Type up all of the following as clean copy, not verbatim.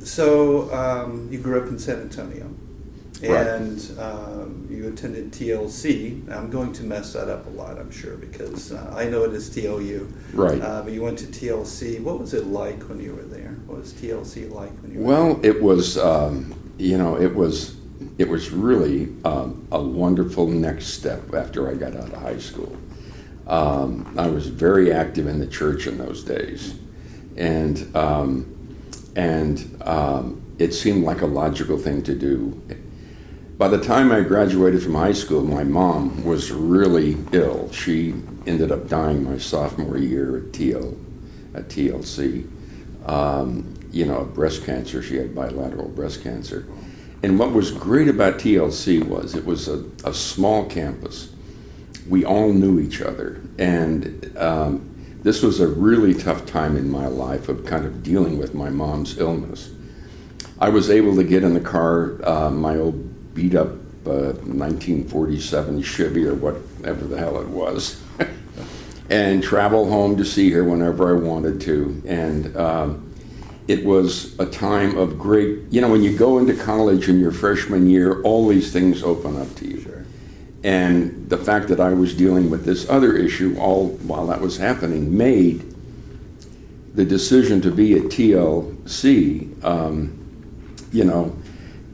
So you grew up in San Antonio, Right. and you attended TLC. I'm going to mess that up a lot, I'm sure, because I know it is TLU. Right. But you went to TLC. What was it like when you were there? What was TLC like when you were Well, it was, it was really a wonderful next step after I got out of high school. I was very active in the church in those days, and it seemed like a logical thing to do. By the time I graduated from high school, my mom was really ill. She ended up dying my sophomore year at TLC. Breast cancer. She had bilateral breast cancer. And what was great about TLC was it was a small campus. We all knew each other. And this was a really tough time in my life of kind of dealing with my mom's illness. I was able to get in the car, my old beat up 1947 Chevy or whatever the hell it was, and travel home to see her whenever I wanted to. And it was a time of great, when you go into college in your freshman year, all these things open up to you. Sure. And the fact that I was dealing with this other issue all while that was happening made the decision to be at TLC,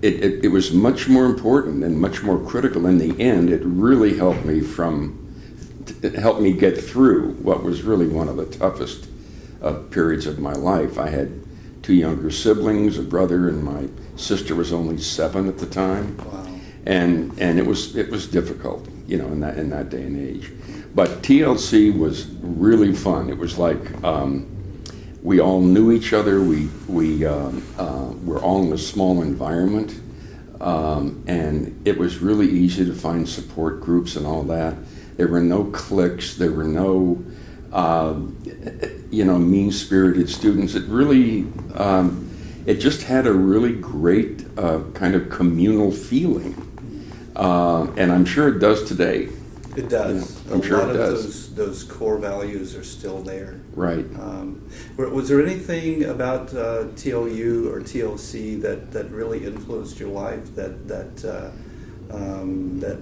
it was much more important and much more critical in the end. It really helped me get through what was really one of the toughest periods of my life. I had 2 younger siblings, a brother, and my sister was only 7 at the time. Wow. And it was difficult, in that day and age. But TLC was really fun. It was like we all knew each other. We were all in a small environment, and it was really easy to find support groups and all that. There were no cliques. There were no mean-spirited students. It really it just had a really great kind of communal feeling. And I'm sure it does today. It does. I'm sure it does. A lot of those core values are still there. Right. Was there anything about TLU or TLC that really influenced your life that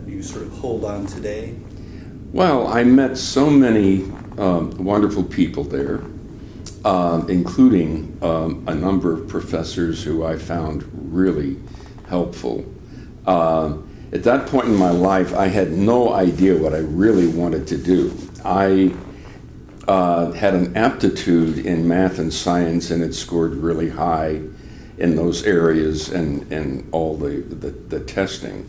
you sort of hold on today? Well, I met so many wonderful people there, including a number of professors who I found really helpful. At that point in my life, I had no idea what I really wanted to do. I had an aptitude in math and science, and it scored really high in those areas and all the testing.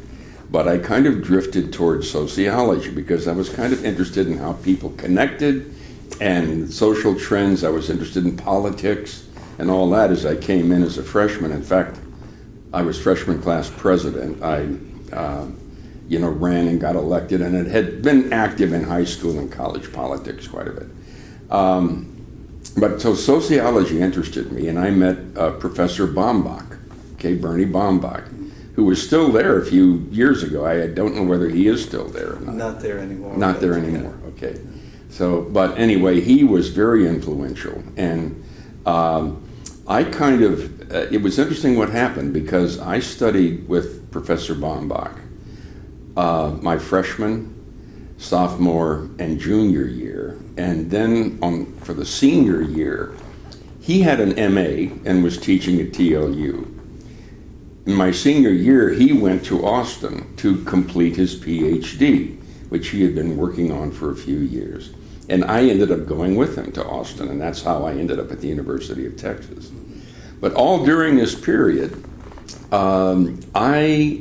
But I kind of drifted towards sociology because I was kind of interested in how people connected and social trends. I was interested in politics and all that as I came in as a freshman. In fact, I was freshman class president. I ran and got elected, and it had been active in high school and college politics quite a bit. But so sociology interested me, and I met Professor Baumbach, Bernie Baumbach, who was still there a few years ago. I don't know whether he is still there or not. Not there anymore. Not there anymore, okay. So, but anyway, he was very influential, and I kind of, it was interesting what happened because I studied with Professor Baumbach my freshman, sophomore, and junior year, and then for the senior year, he had an MA and was teaching at TLU. In my senior year, he went to Austin to complete his PhD, which he had been working on for a few years. And I ended up going with him to Austin, and that's how I ended up at the University of Texas. But all during this period, I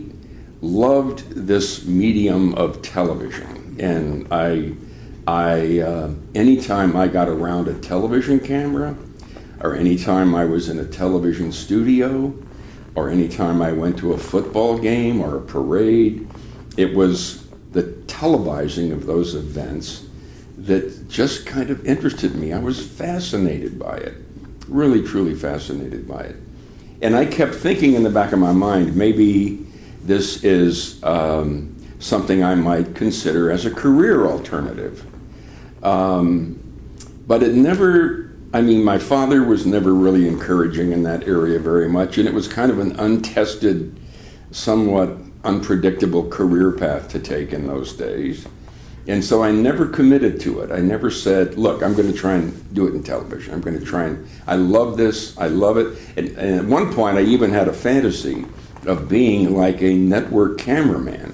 loved this medium of television, and anytime I got around a television camera, or anytime I was in a television studio, or anytime I went to a football game or a parade, it was the televising of those events that just kind of interested me. I was fascinated by it, really, truly fascinated by it. And I kept thinking in the back of my mind, maybe this is something I might consider as a career alternative. But it never I mean, my father was never really encouraging in that area very much, and it was kind of an untested, somewhat unpredictable career path to take in those days. And so I never committed to it. I never said, look, I'm going to try and do it in television. I'm going to try and, I love this, I love it. And at one point I even had a fantasy of being like a network cameraman,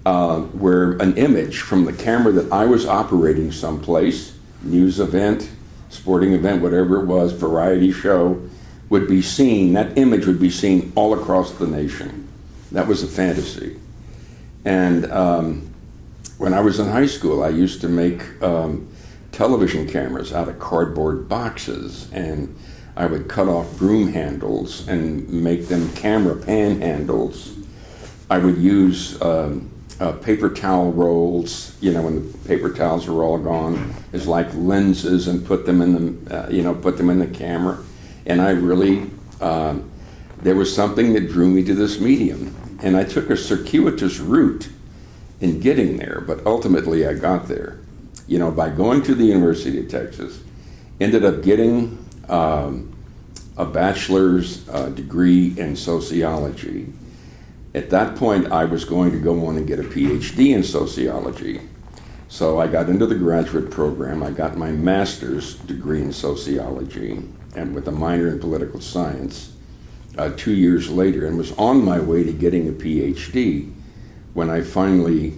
where an image from the camera that I was operating someplace, news event, sporting event, whatever it was, variety show, would be seen, that image would be seen all across the nation. That was a fantasy. And when I was in high school, I used to make television cameras out of cardboard boxes, and I would cut off broom handles and make them camera pan handles. I would use paper towel rolls, when the paper towels were all gone, as like lenses, and put them in the, put them in the camera. And I really, there was something that drew me to this medium. And I took a circuitous route in getting there, but ultimately I got there, by going to the University of Texas, ended up getting a bachelor's degree in sociology. At that point, I was going to go on and get a PhD in sociology. So I got into the graduate program. I got my master's degree in sociology, and with a minor in political science 2 years later, and was on my way to getting a PhD when I finally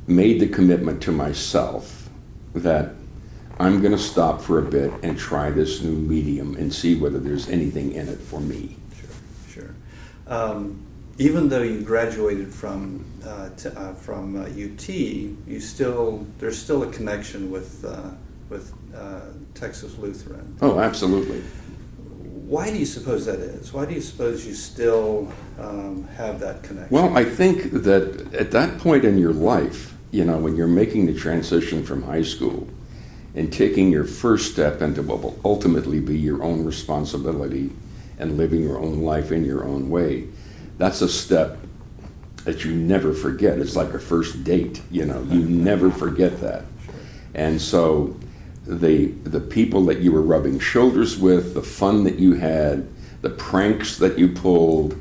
made the commitment to myself that I'm going to stop for a bit and try this new medium and see whether there's anything in it for me. Sure. Even though you graduated from UT, there's still a connection with Texas Lutheran. Oh, absolutely. Why do you suppose that is? Why do you suppose you still have that connection? Well, I think that at that point in your life, when you're making the transition from high school and taking your first step into what will ultimately be your own responsibility and living your own life in your own way, that's a step that you never forget. It's like a first date, you never forget that. Sure. And so the people that you were rubbing shoulders with, the fun that you had, the pranks that you pulled,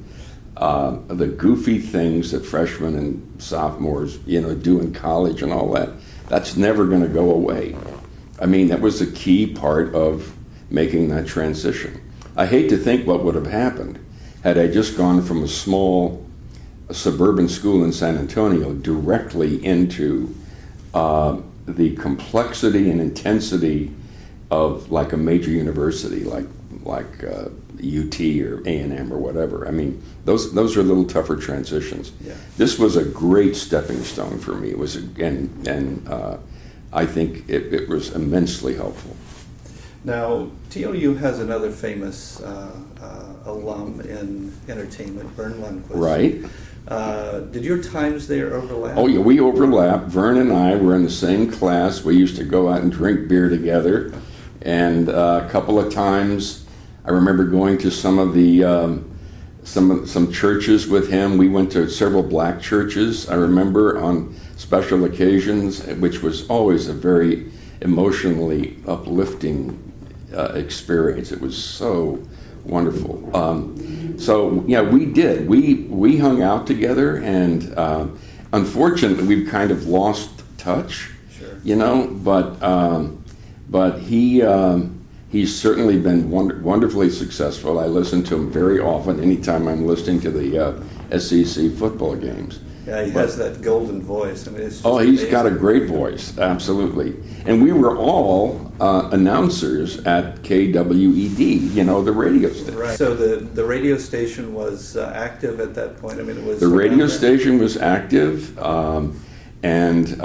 the goofy things that freshmen and sophomores, do in college and all that, that's never going to go away. I mean, that was a key part of making that transition. I hate to think what would have happened had I just gone from a small suburban school in San Antonio directly into the complexity and intensity of like a major university like UT or A&M or whatever. I mean, those are a little tougher transitions. Yeah. This was a great stepping stone for me. It was, I think it was immensely helpful. Now, TLU has another famous alum in entertainment, Vern Lundquist. Right. Did your times there overlap? Oh, yeah, we overlapped. Vern and I were in the same class. We used to go out and drink beer together. And a couple of times, I remember going to some of the some churches with him. We went to several black churches, I remember, on special occasions, which was always a very emotionally uplifting experience. It was so wonderful. So yeah, we did. We hung out together, and unfortunately, we've kind of lost touch. Sure. But he's certainly been wonderfully successful. I listen to him very often. Anytime I'm listening to the SEC football games. Yeah, he has that golden voice. I mean, it's just he's amazing. got a great voice, absolutely. And we were all announcers at KWED, the radio station. Right. So the radio station was active at that point. I mean, it was the radio station was active, and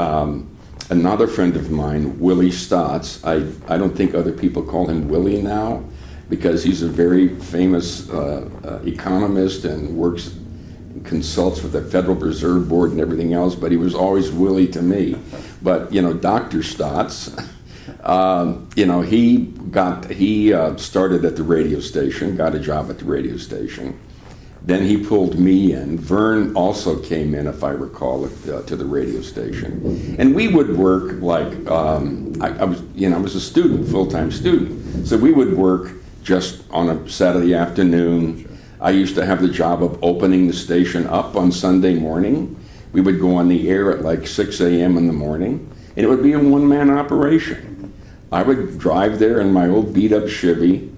another friend of mine, Willie Stotts. I don't think other people call him Willie now, because he's a very famous economist and consults with the Federal Reserve Board and everything else, but he was always Willie to me. But Dr. Stotts, he started at the radio station, got a job at the radio station, Then he pulled me in. Vern also came in, if I recall, to the radio station, and we would work like I was a student, full-time student, so we would work just on a Saturday afternoon. Sure. I used to have the job of opening the station up on Sunday morning. We would go on the air at like 6 a.m. in the morning, and it would be a one-man operation. I would drive there in my old beat-up Chevy,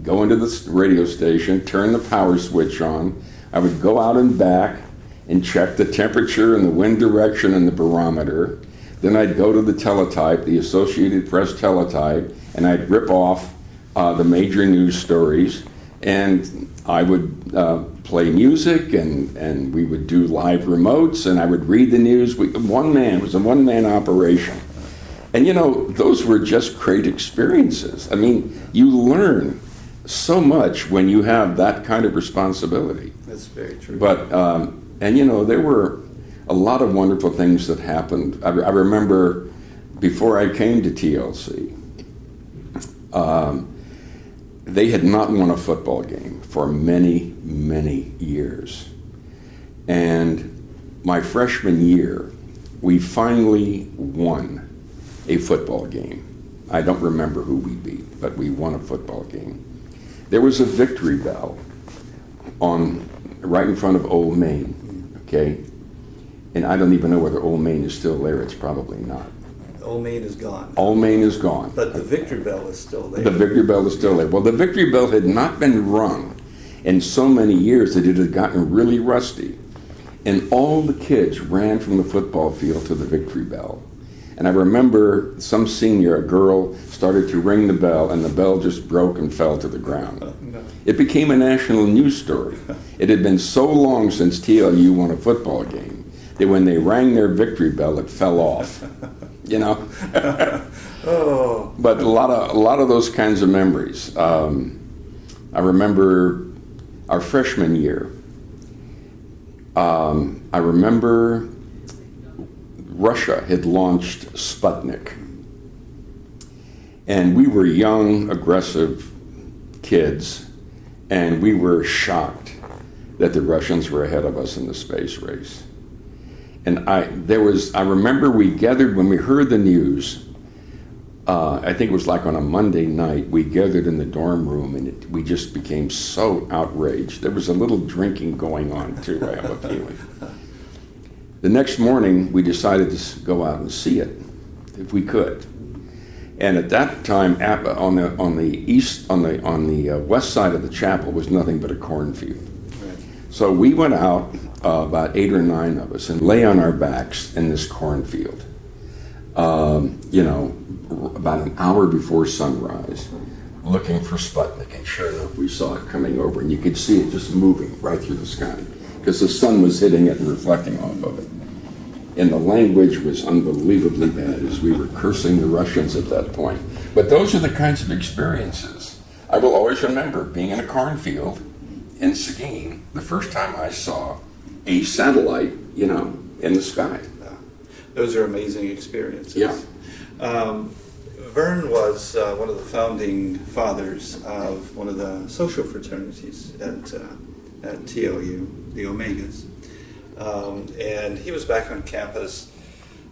go into the radio station, turn the power switch on. I would go out and back and check the temperature and the wind direction and the barometer. Then I'd go to the teletype, the Associated Press teletype, and I'd rip off the major news stories, and I would play music, and we would do live remotes, and I would read the news. It was a one-man operation. And those were just great experiences. I mean, you learn so much when you have that kind of responsibility. That's very true. But, there were a lot of wonderful things that happened. I remember before I came to TLC, they had not won a football game for many, many years. And my freshman year, we finally won a football game. I don't remember who we beat, but we won a football game. There was a victory bell right in front of Old Main, okay? And I don't even know whether Old Main is still there. It's probably not. Old Main is gone. Old Main is gone. But the victory bell is still there. The victory bell is still there. Well, the victory bell had not been rung in so many years that it had gotten really rusty. And all the kids ran from the football field to the victory bell. And I remember some senior, a girl, started to ring the bell, and the bell just broke and fell to the ground. No. It became a national news story. It had been so long since TLU won a football game that when they rang their victory bell, it fell off. Oh. But a lot of those kinds of memories. I remember our freshman year. I remember Russia had launched Sputnik. And we were young, aggressive kids, and we were shocked that the Russians were ahead of us in the space race. And I remember we gathered when we heard the news. I think it was like on a Monday night. We gathered in the dorm room, and we just became so outraged. There was a little drinking going on too, I have a feeling. The next morning, we decided to go out and see it, if we could. And at that time, on the west side of the chapel was nothing but a cornfield. Right. So we went out, about 8 or 9 of us, and lay on our backs in this cornfield. About an hour before sunrise, looking for Sputnik, and sure enough, we saw it coming over, and you could see it just moving right through the sky, because the sun was hitting it and reflecting off of it. And the language was unbelievably bad, as we were cursing the Russians at that point. But those are the kinds of experiences I will always remember, being in a cornfield in Seguin, the first time I saw a satellite, in the sky. Those are amazing experiences. Yeah. Vern was one of the founding fathers of one of the social fraternities at TLU, the Omegas. And he was back on campus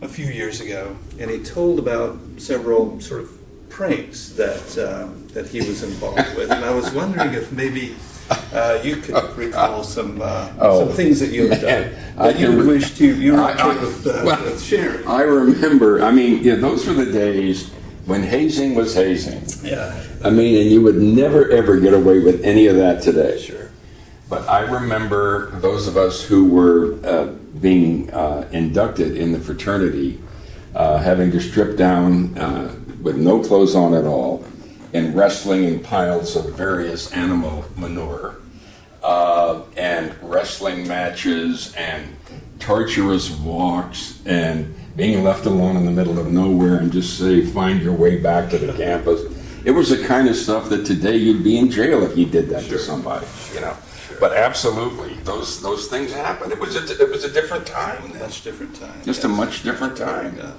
a few years ago, and he told about several sort of pranks that he was involved with. And I was wondering if maybe you could recall some things that you have done that you wish you were okay with sharing. I remember. Those were the days when hazing was hazing. Yeah. And you would never ever get away with any of that today. Sure. But I remember those of us who were being inducted in the fraternity having to strip down with no clothes on at all and wrestling in piles of various animal manure and wrestling matches and torturous walks and being left alone in the middle of nowhere and just say, find your way back to the campus. It was the kind of stuff that today you'd be in jail if you did that to somebody, Sure. But absolutely, those things happened. It was a different time then. Much different time. Just a much different time. Yeah.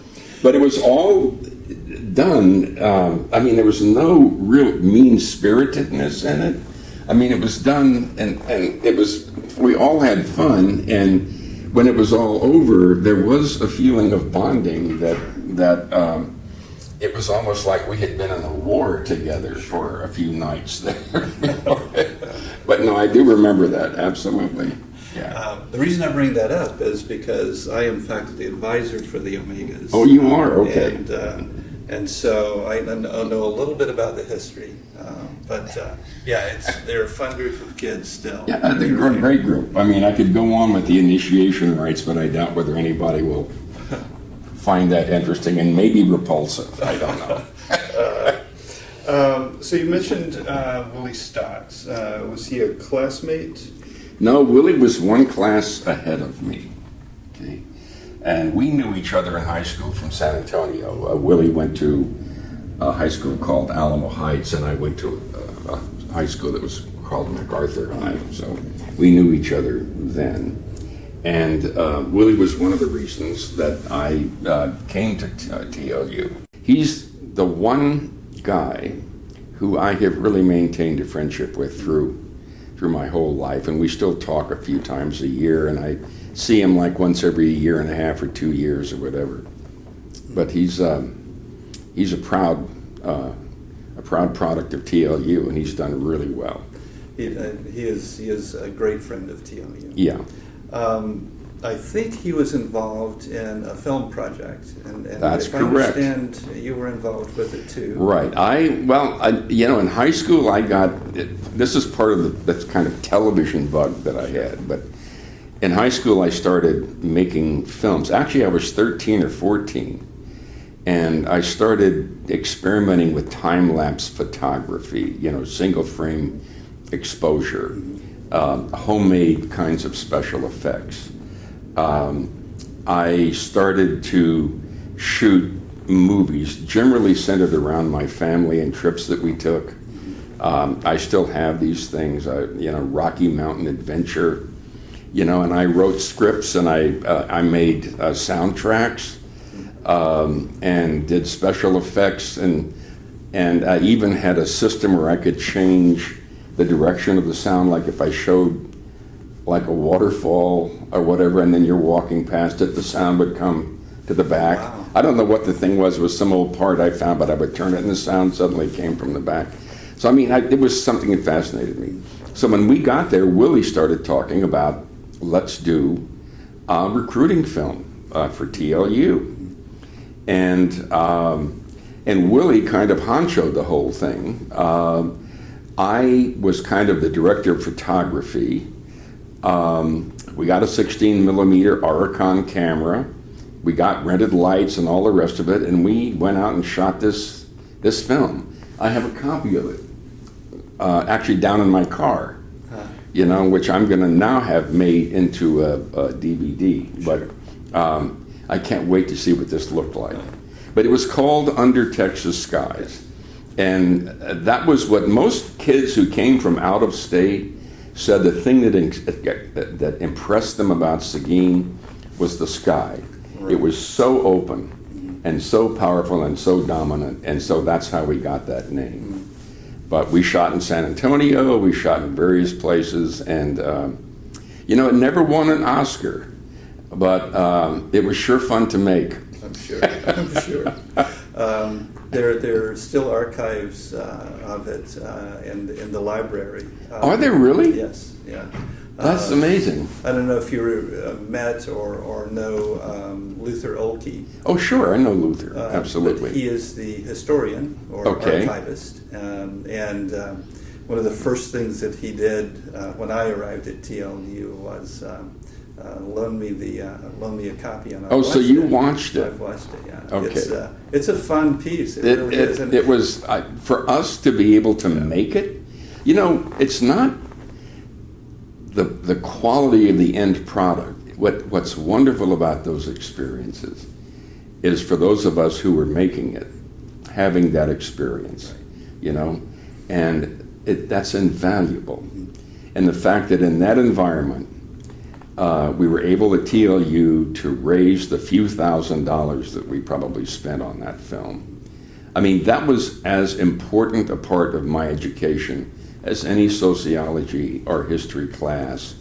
But it was all done. There was no real mean-spiritedness in it. I mean, it was done, and it was, we all had fun, and when it was all over, there was a feeling of bonding that it was almost like we had been in a war together for a few nights there. But no, I do remember that, absolutely. Yeah. The reason I bring that up is because I am faculty advisor for the Omegas. Oh, you are? Okay. And so I know a little bit about the history. They're a fun group of kids still. Yeah, they're a great group. I mean, I could go on with the initiation rites, but I doubt whether anybody will find that interesting and maybe repulsive. I don't know. So you mentioned Willie Stotts. Was he a classmate? No, Willie was one class ahead of me. Okay, and we knew each other in high school from San Antonio. Willie went to a high school called Alamo Heights, and I went to a high school that was called MacArthur High. So we knew each other then. And Willie was one of the reasons that I came to TLU. He's the one guy who I have really maintained a friendship with through my whole life, and we still talk a few times a year, and I see him like once every year and a half or 2 years or whatever. But he's a proud product of TLU, and he's done really well. He is a great friend of TLU. Yeah. I think he was involved in a film project, and That's if I correct. understand, you were involved with it too. Right. In high school, I got this is part of the kind of television bug that I had. But in high school, I started making films. Actually, I was 13 or 14, and I started experimenting with time-lapse photography. Single frame exposure, homemade kinds of special effects. I started to shoot movies, generally centered around my family and trips that we took. I still have these things, Rocky Mountain Adventure, and I wrote scripts, and I made soundtracks, and did special effects, and I even had a system where I could change the direction of the sound, like if I showed like a waterfall or whatever, and then you're walking past it, the sound would come to the back. Wow. I don't know what the thing was. It was some old part I found, but I would turn it and the sound suddenly came from the back. So, it was something that fascinated me. So when we got there, Willie started talking about, let's do a recruiting film for TLU. And Willie kind of honchoed the whole thing. I was kind of the director of photography. We got a 16 millimeter Auricon camera. We got rented lights and all the rest of it, and we went out and shot this film. I have a copy of it, actually down in my car, which I'm going to now have made into a DVD. But I can't wait to see what this looked like. But it was called Under Texas Skies. And that was what most kids who came from out of state said the thing that impressed them about Seguin was the sky. Right. It was so open and so powerful and so dominant, and so that's how we got that name. But we shot in San Antonio, we shot in various places, and it never won an Oscar, but it was sure fun to make. I'm sure. There are still archives of it in the library. Are there really? Yes. Yeah. That's amazing. I don't know if you met or know Luther Olkey. Oh, sure, I know Luther. Absolutely. But he is the historian or archivist, and one of the first things that he did when I arrived at TLU was loan me a copy. And so you watched it? I've watched it. Yeah. Okay. It's a fun piece. It really is. It was for us to be able to make it. It's not the quality of the end product. What's wonderful about those experiences is for those of us who were making it, having that experience, and that's invaluable. And the fact that in that environment, we were able at TLU to raise the few $1,000s that we probably spent on that film. That was as important a part of my education as any sociology or history class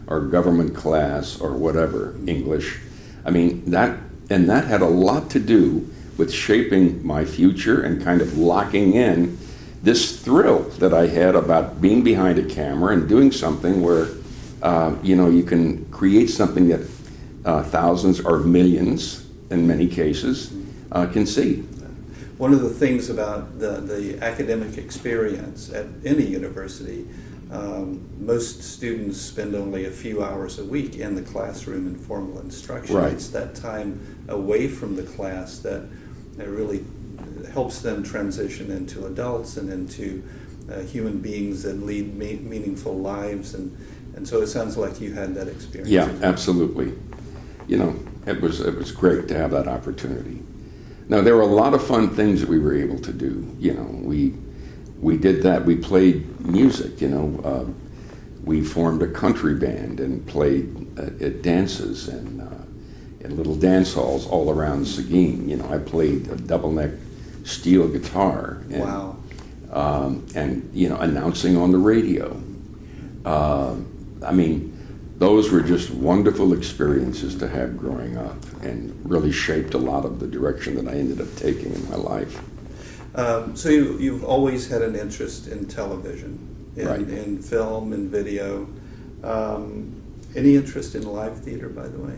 or government class or whatever, English. I mean, that had a lot to do with shaping my future and kind of locking in this thrill that I had about being behind a camera and doing something where, you can create something that thousands or millions, in many cases, can see. One of the things about the academic experience at any university, most students spend only a few hours a week in the classroom in formal instruction. Right. It's that time away from the class that really helps them transition into adults and into human beings that lead meaningful lives. And so it sounds like you had that experience. Yeah, absolutely. It was great to have that opportunity. Now, there were a lot of fun things that we were able to do. We did that. We played music. We formed a country band and played at dances and in little dance halls all around Seguin. I played a double-neck steel guitar. And, wow. Announcing on the radio. Those were just wonderful experiences to have growing up and really shaped a lot of the direction that I ended up taking in my life. So you've always had an interest in television, Right. in film and video. Any interest in live theater, by the way?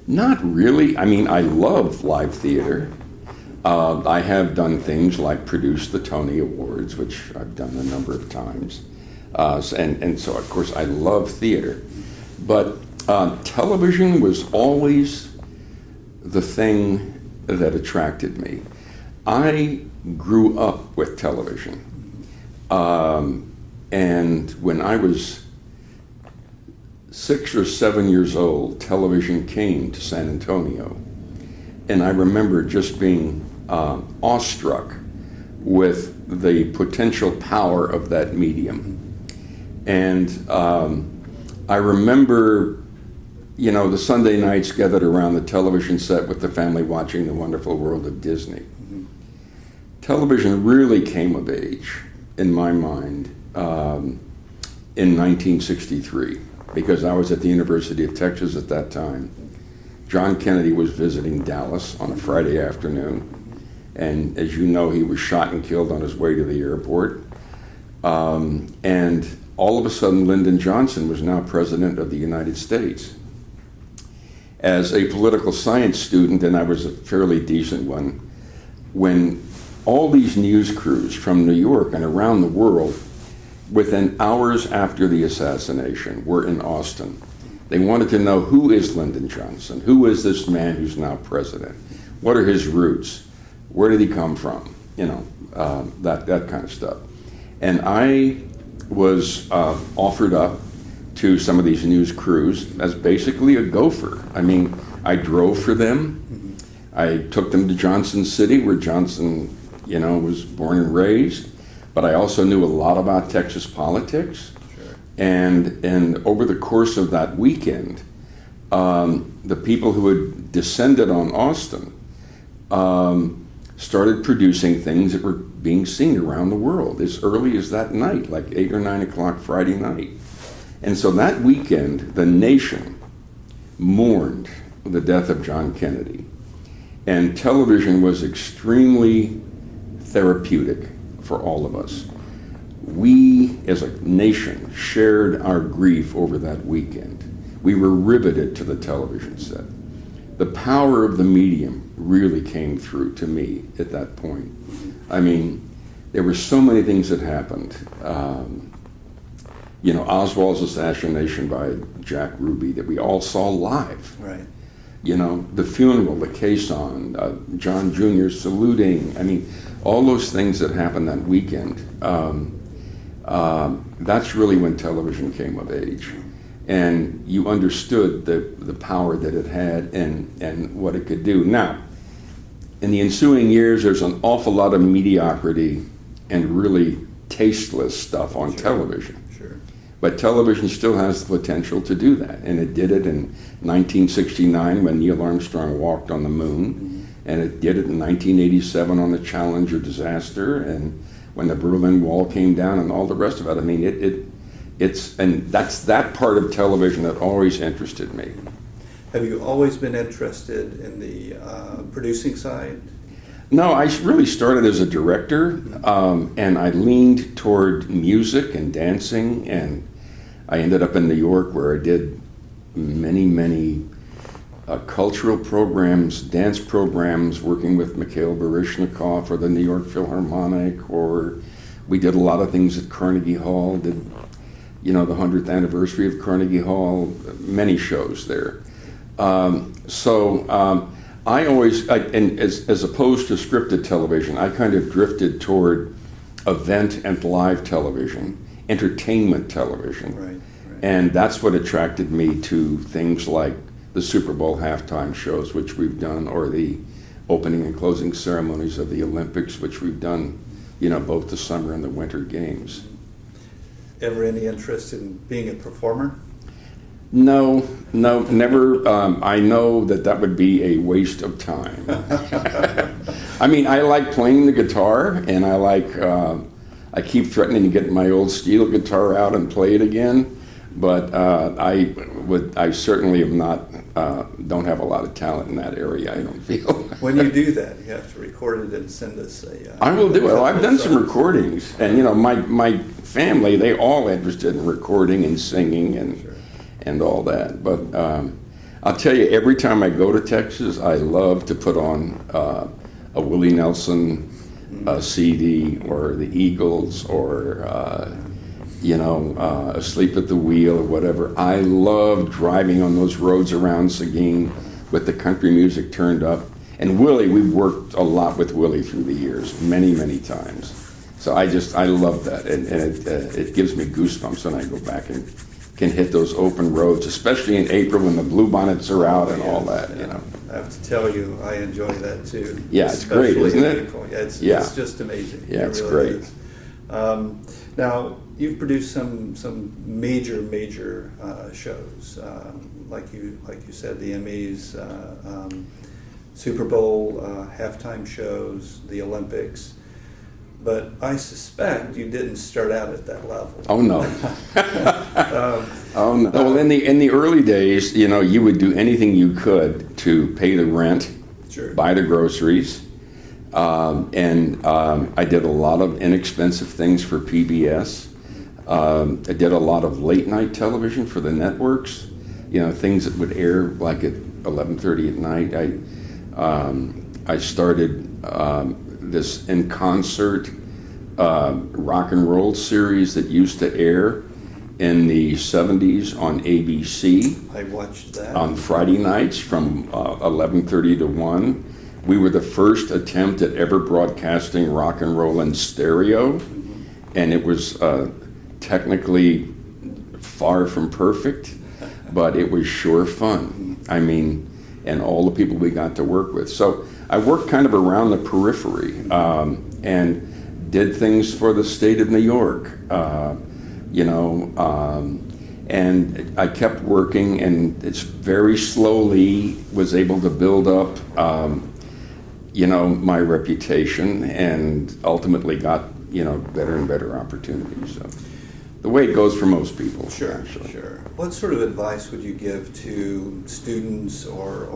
Not really. I love live theater. I have done things like produce the Tony Awards, which I've done a number of times. And so, of course, I love theater. But television was always the thing that attracted me. I grew up with television. And when I was 6 or 7 years old, television came to San Antonio. And I remember just being awestruck with the potential power of that medium. And I remember, the Sunday nights gathered around the television set with the family watching The Wonderful World of Disney. Mm-hmm. Television really came of age, in my mind, in 1963, because I was at the University of Texas at that time. John Kennedy was visiting Dallas on a Friday afternoon, and as you know, he was shot and killed on his way to the airport. And all of a sudden, Lyndon Johnson was now President of the United States. As a political science student, and I was a fairly decent one, when all these news crews from New York and around the world, within hours after the assassination, were in Austin. They wanted to know, who is Lyndon Johnson? Who is this man who's now president? What are his roots? Where did he come from? That kind of stuff. And I was offered up to some of these news crews as basically a gopher. I drove for them. I took them to Johnson City, where Johnson, was born and raised. But I also knew a lot about Texas politics. Sure. And over the course of that weekend, the people who had descended on Austin started producing things that were being seen around the world as early as that night, like 8 or 9 o'clock Friday night. And so that weekend, the nation mourned the death of John Kennedy. And television was extremely therapeutic for all of us. We, as a nation, shared our grief over that weekend. We were riveted to the television set. The power of the medium really came through to me at that point. There were so many things that happened. Oswald's assassination by Jack Ruby that we all saw live. Right. The funeral, the caisson, John Jr. saluting. All those things that happened that weekend. That's really when television came of age. And you understood the power that it had and what it could do. Now, in the ensuing years, there's an awful lot of mediocrity and really tasteless stuff on television. Sure. But television still has the potential to do that. And it did it in 1969 when Neil Armstrong walked on the moon. Mm-hmm. And it did it in 1987 on the Challenger disaster. And when the Berlin Wall came down and all the rest of it. I mean, and that's that part of television that always interested me. Have you always been interested in the producing side? No, I really started as a director, and I leaned toward music and dancing, and I ended up in New York where I did many cultural programs, dance programs, working with Mikhail Baryshnikov for the New York Philharmonic, or we did a lot of things at Carnegie Hall, did, the 100th anniversary of Carnegie Hall, many shows there. I always, and as opposed to scripted television, I kind of drifted toward event and live television, entertainment television. Right. And that's what attracted me to things like the Super Bowl halftime shows, which we've done, or the opening and closing ceremonies of the Olympics, which we've done, both the summer and the winter games. Ever any interest in being a performer? No, never. I know that would be a waste of time. I mean, I like playing the guitar, and I keep threatening to get my old steel guitar out and play it again, but I certainly have not, don't have a lot of talent in that area, I don't feel. When you do that, you have to record it and send us a... I will do it. I've done some recordings, and my family, they all interested in recording and singing and all that. But I'll tell you, every time I go to Texas, I love to put on a Willie Nelson CD, or the Eagles, or Asleep at the Wheel, or whatever. I love driving on those roads around Seguin with the country music turned up. And Willie, we've worked a lot with Willie through the years, many times. So I love that, and it gives me goosebumps when I go back and can hit those open roads, especially in April when the bluebonnets are out and all that, I have to tell you, I enjoy that too. Yeah, it's great, isn't it? April. Yeah, it's just amazing. Yeah, it's really great. Now, you've produced some major shows, like you said, the Emmys, Super Bowl halftime shows, the Olympics. But I suspect you didn't start out at that level. Oh no. Oh no. Well, in the early days, you would do anything you could to pay the rent, sure, buy the groceries, and I did a lot of inexpensive things for PBS. I did a lot of late night television for the networks, things that would air like at 11:30 at night. I started this in concert rock and roll series that used to air in the 70s on ABC. I watched that. On Friday nights from 11:30 to 1. We were the first attempt at ever broadcasting rock and roll in stereo, and it was technically far from perfect, but it was sure fun. I mean, and all the people we got to work with. So I worked kind of around the periphery, and did things for the state of New York, and I kept working, and it's very slowly was able to build up, my reputation, and ultimately got, better and better opportunities. So the way it goes for most people. Sure, actually. Sure. What sort of advice would you give to students or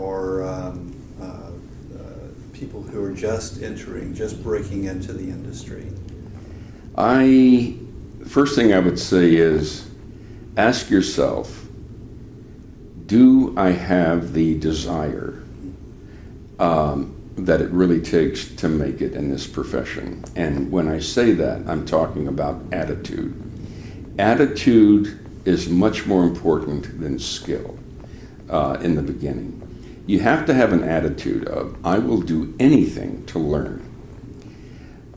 people who are just breaking into the industry? First thing I would say is, ask yourself, do I have the desire that it really takes to make it in this profession? And when I say that, I'm talking about attitude. Attitude is much more important than skill in the beginning. You have to have an attitude of, I will do anything to learn.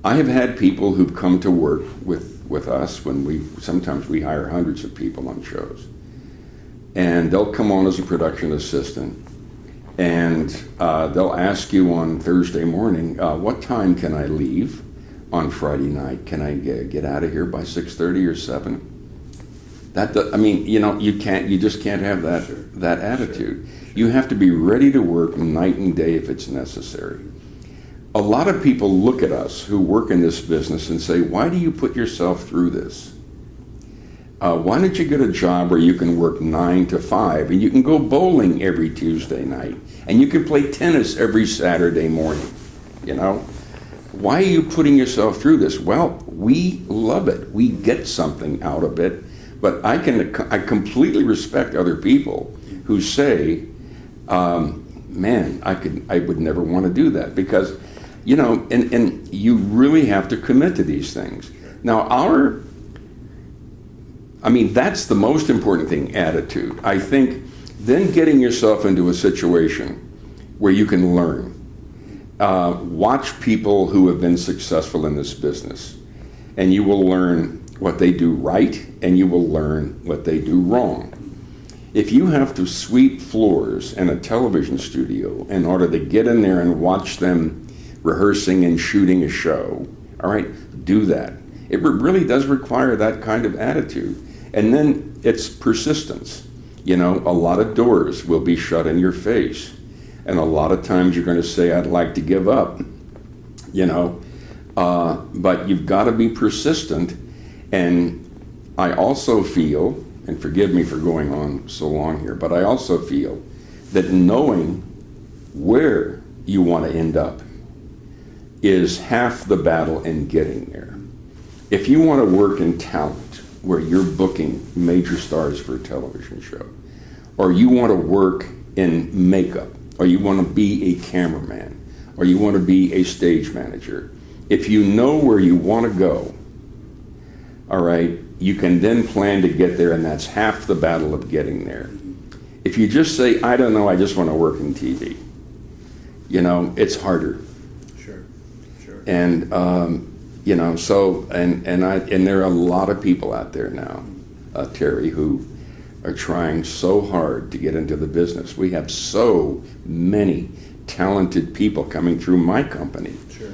I have had people who've come to work with us when sometimes we hire hundreds of people on shows. And they'll come on as a production assistant, and they'll ask you on Thursday morning, what time can I leave on Friday night? Can I get out of here by 6:30 or 7? You just can't have that attitude. You have to be ready to work night and day if it's necessary. a lot of people look at us who work in this business and say, why do you put yourself through this? Why don't you get a job where you can work 9 to 5 and you can go bowling every Tuesday night and you can play tennis every Saturday morning? You know, why are you putting yourself through this? Well, we love it. We get something out of it. But I completely respect other people who say, man, I would never want to do that, because, you know, and you really have to commit to these things. Now, that's the most important thing, attitude. I think then getting yourself into a situation where you can learn. Watch people who have been successful in this business, and you will learn what they do right, and you will learn what they do wrong. If you have to sweep floors in a television studio in order to get in there and watch them rehearsing and shooting a show, all right, do that. It really does require that kind of attitude. And then it's persistence. You know, a lot of doors will be shut in your face. And a lot of times you're going to say, I'd like to give up, you know. But you've got to be persistent. And I also feel, and forgive me for going on so long here, but I also feel that knowing where you want to end up is half the battle in getting there. If you want to work in talent, where you're booking major stars for a television show, or you want to work in makeup, or you want to be a cameraman, or you want to be a stage manager, if you know where you want to go, all right, you can then plan to get there, and that's half the battle of getting there. If you just say, I don't know, I just want to work in TV, you know, it's harder. Sure. And you know, so and there are a lot of people out there now, Terry, who are trying so hard to get into the business. We have so many talented people coming through my company. Sure.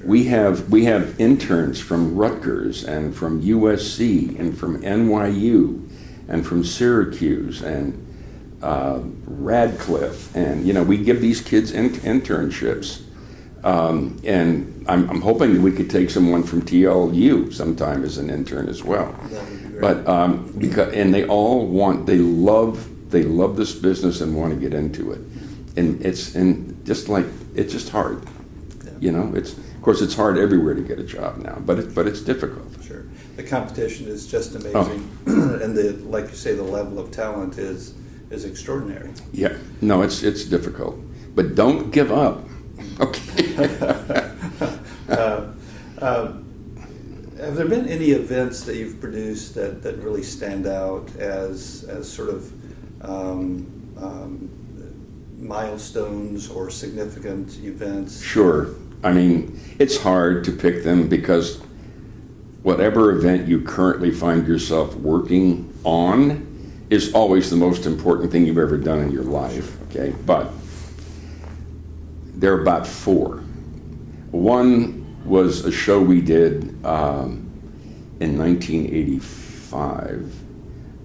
We have interns from Rutgers and from USC and from NYU and from Syracuse and Radcliffe, and you know, we give these kids internships. And I'm hoping that we could take someone from TLU sometime as an intern as well. That would be great. But they love this business and want to get into it, and it's just hard. Yeah. You know, of course it's hard everywhere to get a job now, but it's difficult. Sure, the competition is just amazing, and like you say, the level of talent is extraordinary. Yeah, no, it's difficult, but don't give up. Okay. Have there been any events that you've produced that really stand out as sort of milestones or significant events? Sure. I mean, it's hard to pick them because whatever event you currently find yourself working on is always the most important thing you've ever done in your life, okay? But there are about 4. One was a show we did in 1985,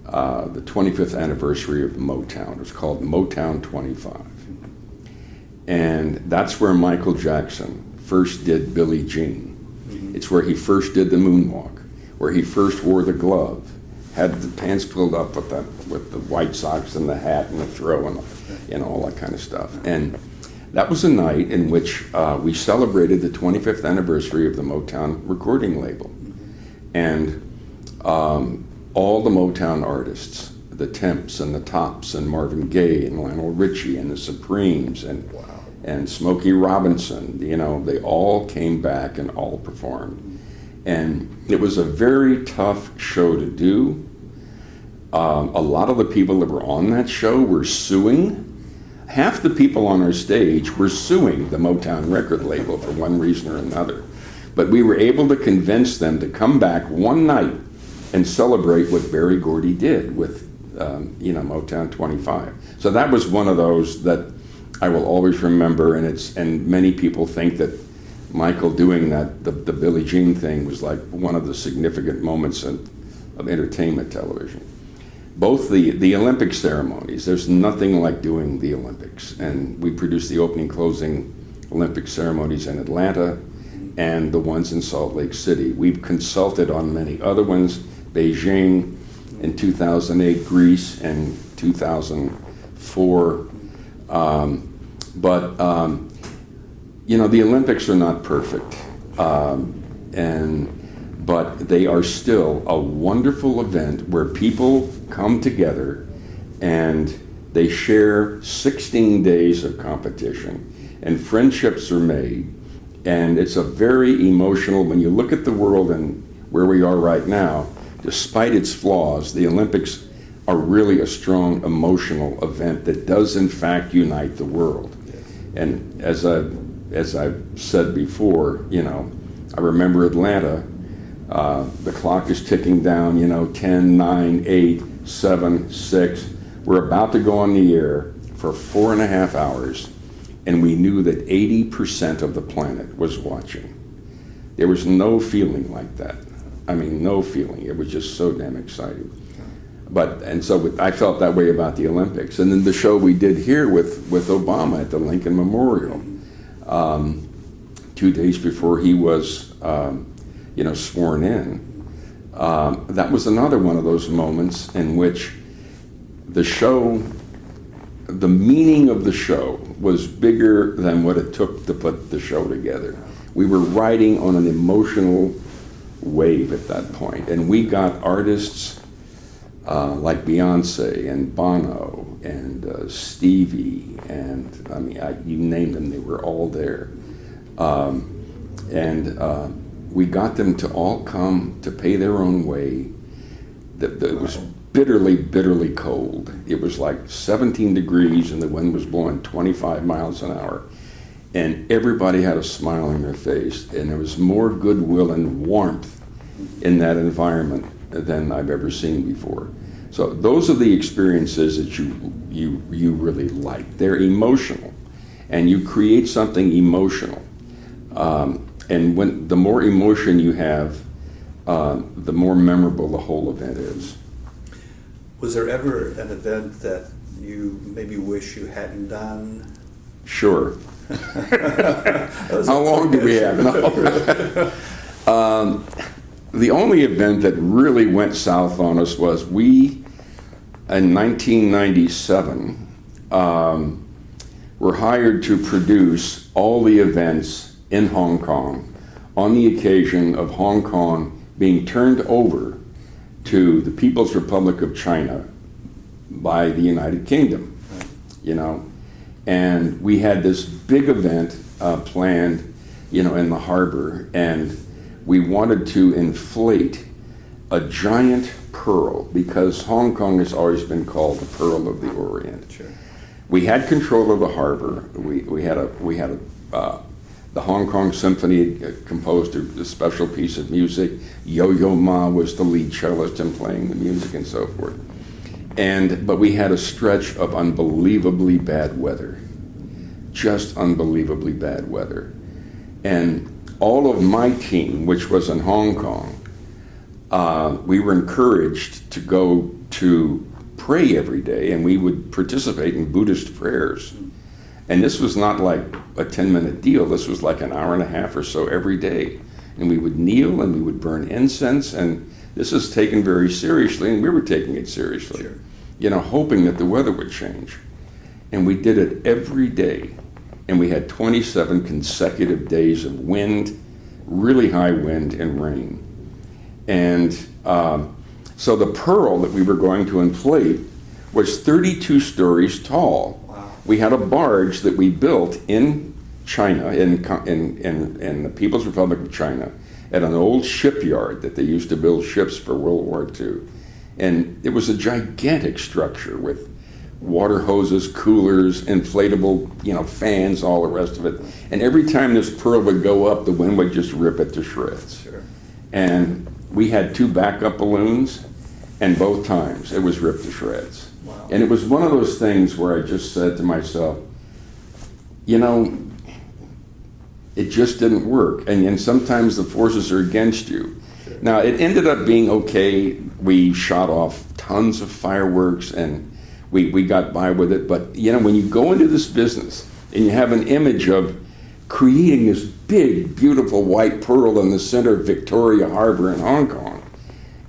the 25th anniversary of Motown. It was called Motown 25. And that's where Michael Jackson first did Billie Jean. Mm-hmm. It's where he first did the moonwalk, where he first wore the glove, had the pants pulled up with the white socks and the hat and the throw and all that kind of stuff. And that was a night in which we celebrated the 25th anniversary of the Motown recording label. And all the Motown artists, the Temps and the Tops and Marvin Gaye and Lionel Richie and the Supremes and Smokey Robinson, you know, they all came back and all performed. And it was a very tough show to do. A lot of the people that were on that show were suing. Half the people on our stage were suing the Motown record label for one reason or another. But we were able to convince them to come back one night and celebrate what Berry Gordy did with, Motown 25. So that was one of those that I will always remember, and many people think that Michael doing that, the Billie Jean thing, was like one of the significant moments of entertainment television. Both the Olympic ceremonies, there's nothing like doing the Olympics. And we produced the opening, closing Olympic ceremonies in Atlanta and the ones in Salt Lake City. We've consulted on many other ones, Beijing in 2008, Greece in 2004. The Olympics are not perfect, but they are still a wonderful event where people come together and they share 16 days of competition, and friendships are made, and it's a very emotional, when you look at the world and where we are right now, despite its flaws, the Olympics are really a strong emotional event that does in fact unite the world. And as I've said before, I remember Atlanta, the clock is ticking down, 10, 9, 8, 7, 6. We're about to go on the air for 4.5 hours, and we knew that 80% of the planet was watching. There was no feeling like that. I mean, no feeling. It was just so damn exciting. So I felt that way about the Olympics. And then the show we did here with Obama at the Lincoln Memorial, 2 days before he was, sworn in. That was another one of those moments in which the meaning of the show was bigger than what it took to put the show together. We were riding on an emotional wave at that point, and we got artists like Beyonce and Bono and Stevie, and you name them, they were all there. We got them to all come to pay their own way. It was bitterly, bitterly cold. It was like 17 degrees and the wind was blowing 25 miles an hour. And everybody had a smile on their face, and there was more goodwill and warmth in that environment than I've ever seen before. So those are the experiences that you really like. They're emotional, and you create something emotional. And when the more emotion you have, the more memorable the whole event is. Was there ever an event that you maybe wish you hadn't done? Sure. How long do we have? No. The only event that really went south on us was in 1997, were hired to produce all the events in Hong Kong on the occasion of Hong Kong being turned over to the People's Republic of China by the United Kingdom, And we had this big event planned, in the harbor, and we wanted to inflate a giant pearl because Hong Kong has always been called the Pearl of the Orient. Sure. We had control of the harbor. We had the Hong Kong Symphony composed a special piece of music. Yo-Yo Ma was the lead cellist and playing the music and so forth. But we had a stretch of unbelievably bad weather, just unbelievably bad weather. And all of my team, which was in Hong Kong, we were encouraged to go to pray every day, and we would participate in Buddhist prayers. And this was not like a 10-minute deal. This was like an hour and a half or so every day. And we would kneel and we would burn incense, and this is taken very seriously, and we were taking it seriously, sure. Hoping that the weather would change. And we did it every day, and we had 27 consecutive days of wind, really high wind and rain. And so the pearl that we were going to inflate was 32 stories tall. Wow. We had a barge that we built in China, in the People's Republic of China, at an old shipyard that they used to build ships for World War II. And it was a gigantic structure with water hoses, coolers, inflatable, fans, all the rest of it. And every time this pearl would go up, the wind would just rip it to shreds. Sure. And we had 2 backup balloons, and both times it was ripped to shreds. Wow. And it was one of those things where I just said to myself, it just didn't work. And sometimes the forces are against you. Sure. Now, it ended up being okay. We shot off tons of fireworks, and we got by with it. But, when you go into this business and you have an image of creating this big, beautiful white pearl in the center of Victoria Harbor in Hong Kong,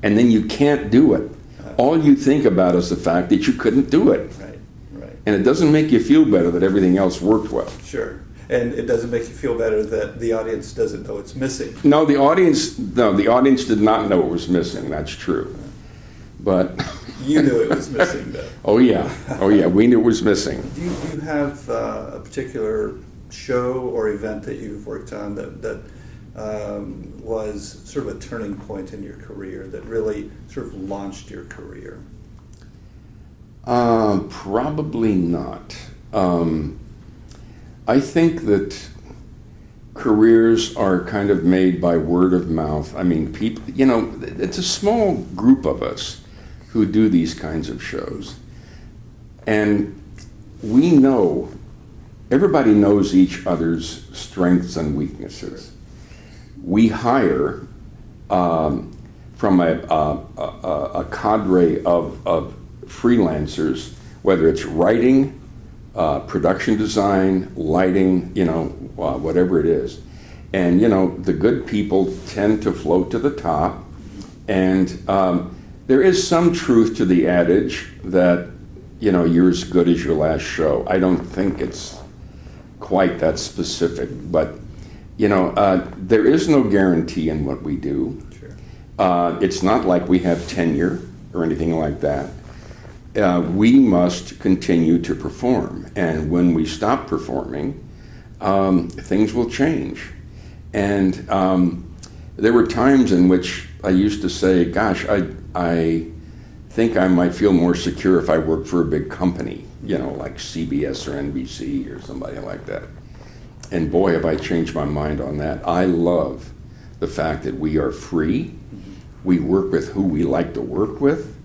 and then you can't do it. All you think about is the fact that you couldn't do it. Right, right. And it doesn't make you feel better that everything else worked well. Sure. And it doesn't make you feel better that the audience doesn't know it's missing. No, the audience did not know it was missing. That's true. But you knew it was missing, though. Oh yeah, we knew it was missing. Do you have a particular show or event that you've worked on that was sort of a turning point in your career, that really sort of launched your career? Probably not. I think that careers are kind of made by word of mouth. I mean, people, it's a small group of us who do these kinds of shows. And we know, everybody knows each other's strengths and weaknesses. We hire from a cadre of freelancers, whether it's writing, production design, lighting, whatever it is. And, the good people tend to float to the top. And there is some truth to the adage that, you're as good as your last show. I don't think it's quite that specific, but, there is no guarantee in what we do. Sure. It's not like we have tenure or anything like that. We must continue to perform, and when we stop performing, things will change. And there were times in which I used to say, gosh, I think I might feel more secure if I worked for a big company, like CBS or NBC or somebody like that. And boy, have I changed my mind on that. I love the fact that we are free, we work with who we like to work with,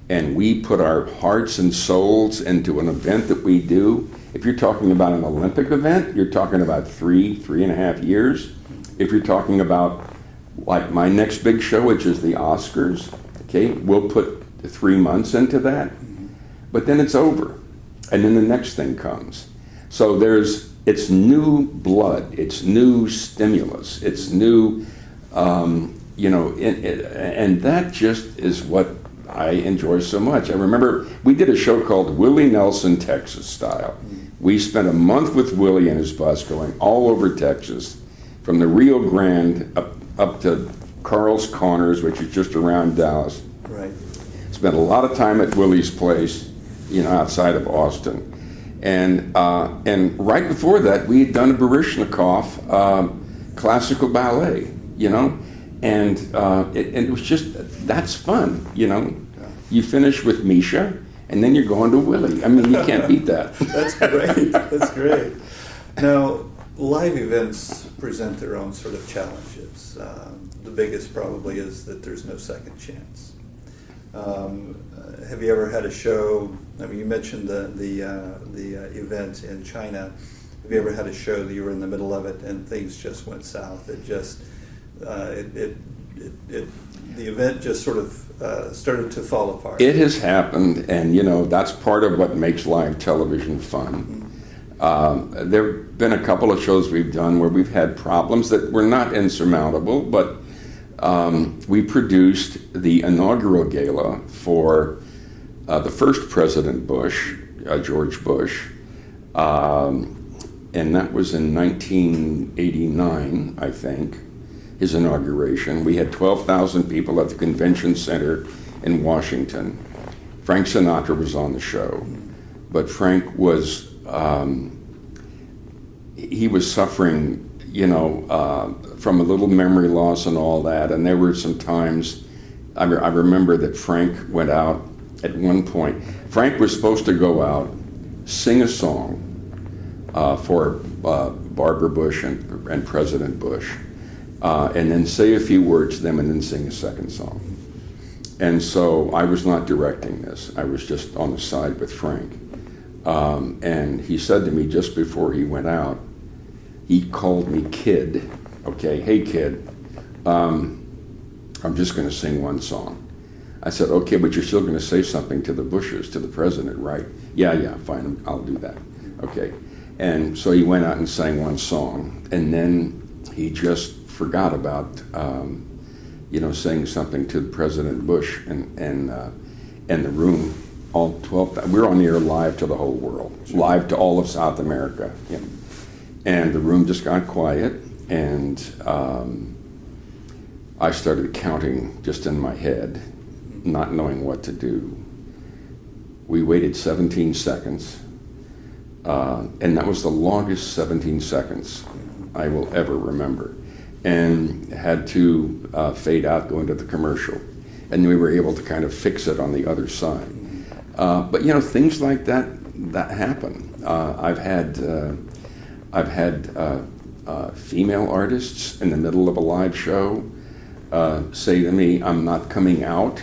and we put our hearts and souls into an event that we do. If you're talking about an Olympic event, you're talking about 3.5 years. If you're talking about like my next big show, which is the Oscars, okay, we'll put 3 months into that, but then it's over, and then the next thing comes. So it's new blood, it's new stimulus, it's new, and that just is what I enjoy so much. I remember we did a show called Willie Nelson, Texas Style. We spent a month with Willie and his bus going all over Texas, from the Rio Grande up to Carl's Corners, which is just around Dallas. Right. Spent a lot of time at Willie's place, outside of Austin. And right before that, we had done a Baryshnikov classical ballet, and it was just, that's fun, You finish with Mischer, and then you're going to Willie. I mean, you can't beat that. That's great. That's great. Now, live events present their own sort of challenges. The biggest probably is that there's no second chance. Have you ever had a show? I mean, you mentioned the event in China. Have you ever had a show that you were in the middle of it and things just went south? It just the event just sort of started to fall apart. It has happened, and that's part of what makes live television fun. Mm-hmm. There have been a couple of shows we've done where we've had problems that were not insurmountable, but we produced the inaugural gala for the first President Bush, George Bush, and that was in 1989, I think, his inauguration. We had 12,000 people at the convention center in Washington. Frank Sinatra was on the show, but Frank was, he was suffering, from a little memory loss and all that, and there were some times, I remember that Frank went out at one point. Frank was supposed to go out, sing a song for Barbara Bush and President Bush, and then say a few words to them and then sing a second song. And so I was not directing this. I was just on the side with Frank. And he said to me just before he went out, he called me kid. Okay, hey kid, I'm just going to sing one song. I said, okay, but you're still going to say something to the Bushes, to the president, right? Yeah, fine, I'll do that. Okay. And so he went out and sang one song, and then he just forgot about, saying something to President Bush and the room. All 12. We're on the air live to the whole world, live to all of South America, and the room just got quiet, and I started counting just in my head, not knowing what to do. We waited 17 seconds. And that was the longest 17 seconds I will ever remember. And had to fade out, go into the commercial. And we were able to kind of fix it on the other side. But things like that happen. I've had female artists in the middle of a live show say to me, "I'm not coming out,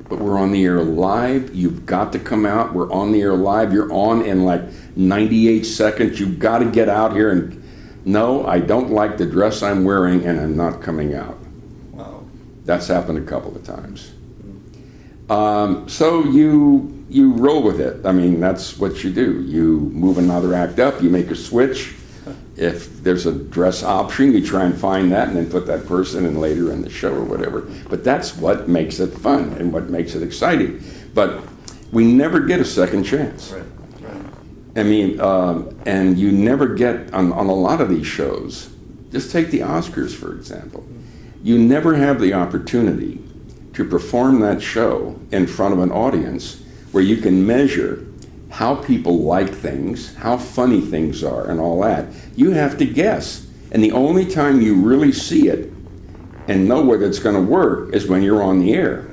but we're on the air live. You've got to come out. We're on the air live. You're on in like 98 seconds. You've got to get out here." And no, I don't like the dress I'm wearing, and I'm not coming out. Wow. That's happened a couple of times. So you roll with it. I mean, that's what you do. You move another act up. You make a switch. If there's a dress option, you try and find that and then put that person in later in the show or whatever. But that's what makes it fun and what makes it exciting. But we never get a second chance. Right. I mean, and you never get, on a lot of these shows, just take the Oscars, for example. You never have the opportunity to perform that show in front of an audience where you can measure how people like things, how funny things are, and all that. You have to guess. And the only time you really see it and know whether it's going to work is when you're on the air.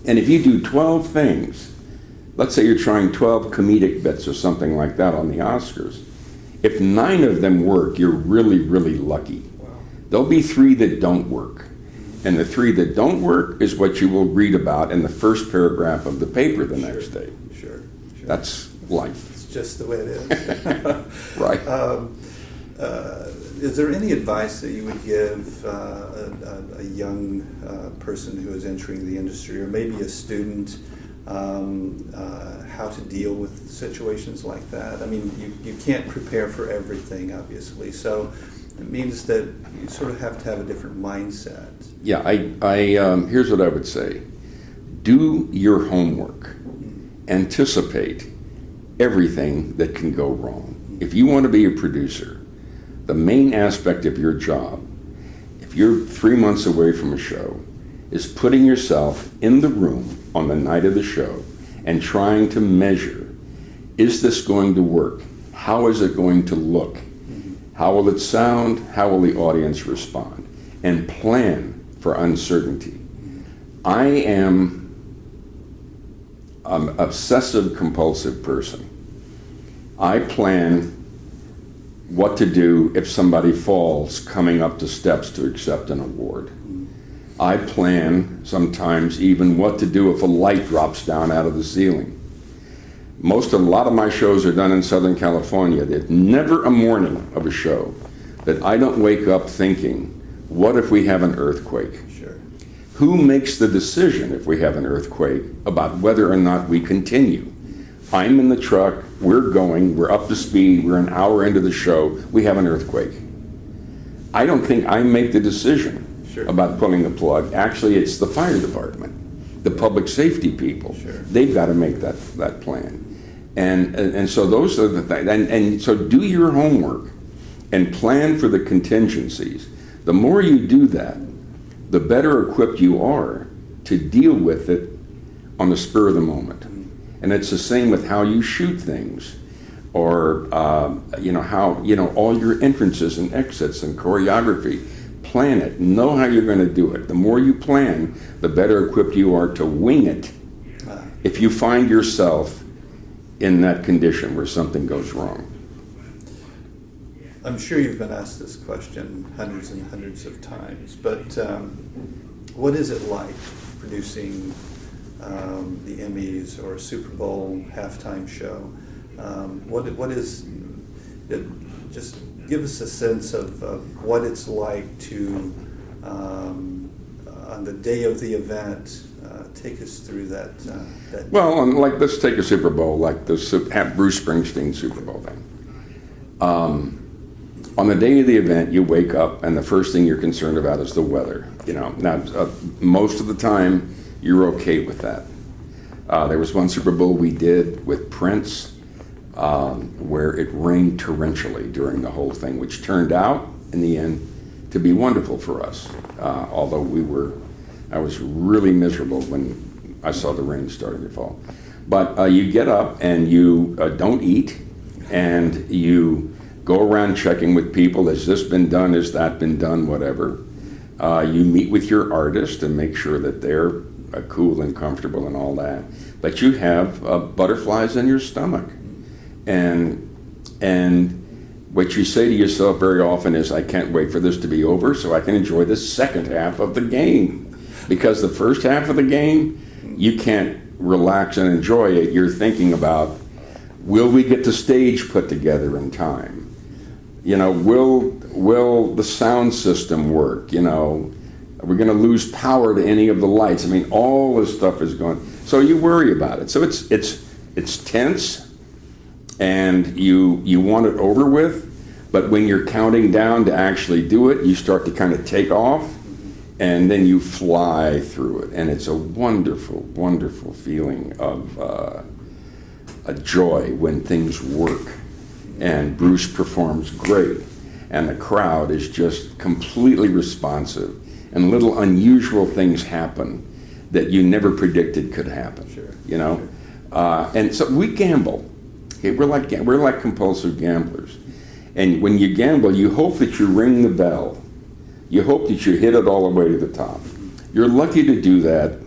And if you do 12 things, let's say you're trying 12 comedic bits or something like that on the Oscars, if 9 of them work, you're really, really lucky. Wow. There'll be 3 that don't work. And the 3 that don't work is what you will read about in the first paragraph of the paper the next day. Sure. That's life. It's just the way it is. Right. Is there any advice that you would give a young person who is entering the industry, or maybe a student, how to deal with situations like that? I mean, you can't prepare for everything, obviously, so it means that you sort of have to have a different mindset. Yeah, here's what I would say. Do your homework. Anticipate everything that can go wrong. If you want to be a producer, the main aspect of your job, if you're 3 months away from a show, is putting yourself in the room on the night of the show and trying to measure, is this going to work? How is it going to look? How will it sound? How will the audience respond? And plan for uncertainty. I am an obsessive compulsive person. I plan what to do if somebody falls coming up the steps to accept an award. I plan sometimes even what to do if a light drops down out of the ceiling. A lot of my shows are done in Southern California. There's never a morning of a show that I don't wake up thinking, what if we have an earthquake? Sure. Who makes the decision if we have an earthquake about whether or not we continue? I'm in the truck, we're going, we're up to speed, we're an hour into the show, we have an earthquake. I don't think I make the decision about pulling the plug. Actually, it's the fire department, the public safety people. Sure. They've got to make that plan. And so those are the things. And so do your homework and plan for the contingencies. The more you do that, the better equipped you are to deal with it on the spur of the moment. And it's the same with how you shoot things, or how all your entrances and exits and choreography. Plan it. Know how you're going to do it. The more you plan, the better equipped you are to wing it. If you find yourself in that condition where something goes wrong. I'm sure you've been asked this question hundreds and hundreds of times, but what is it like producing the Emmys or a Super Bowl halftime show? What is it? Just give us a sense of what it's like to, on the day of the event, take us through that. Well, let's take a Super Bowl, like the Bruce Springsteen Super Bowl thing. On the day of the event, you wake up and the first thing you're concerned about is the weather. Now, most of the time, you're okay with that. There was one Super Bowl we did with Prince where it rained torrentially during the whole thing, which turned out, in the end, to be wonderful for us. Although I was really miserable when I saw the rain starting to fall. But you get up and you don't eat, and you go around checking with people, has this been done, has that been done, whatever. You meet with your artist and make sure that they're cool and comfortable and all that. But you have butterflies in your stomach. And what you say to yourself very often is, I can't wait for this to be over so I can enjoy the second half of the game. Because the first half of the game, you can't relax and enjoy it. You're thinking about, will we get the stage put together in time? Will the sound system work? Are we going to lose power to any of the lights? I mean, all this stuff is going. So you worry about it. So it's tense, and you want it over with. But when you're counting down to actually do it, you start to kind of take off, and then you fly through it. And it's a wonderful, wonderful feeling of a joy when things work. And Bruce performs great, and the crowd is just completely responsive, and little unusual things happen that you never predicted could happen. Sure. And so we gamble. Okay, we're like compulsive gamblers, and when you gamble, you hope that you ring the bell. You hope that you hit it all the way to the top. You're lucky to do that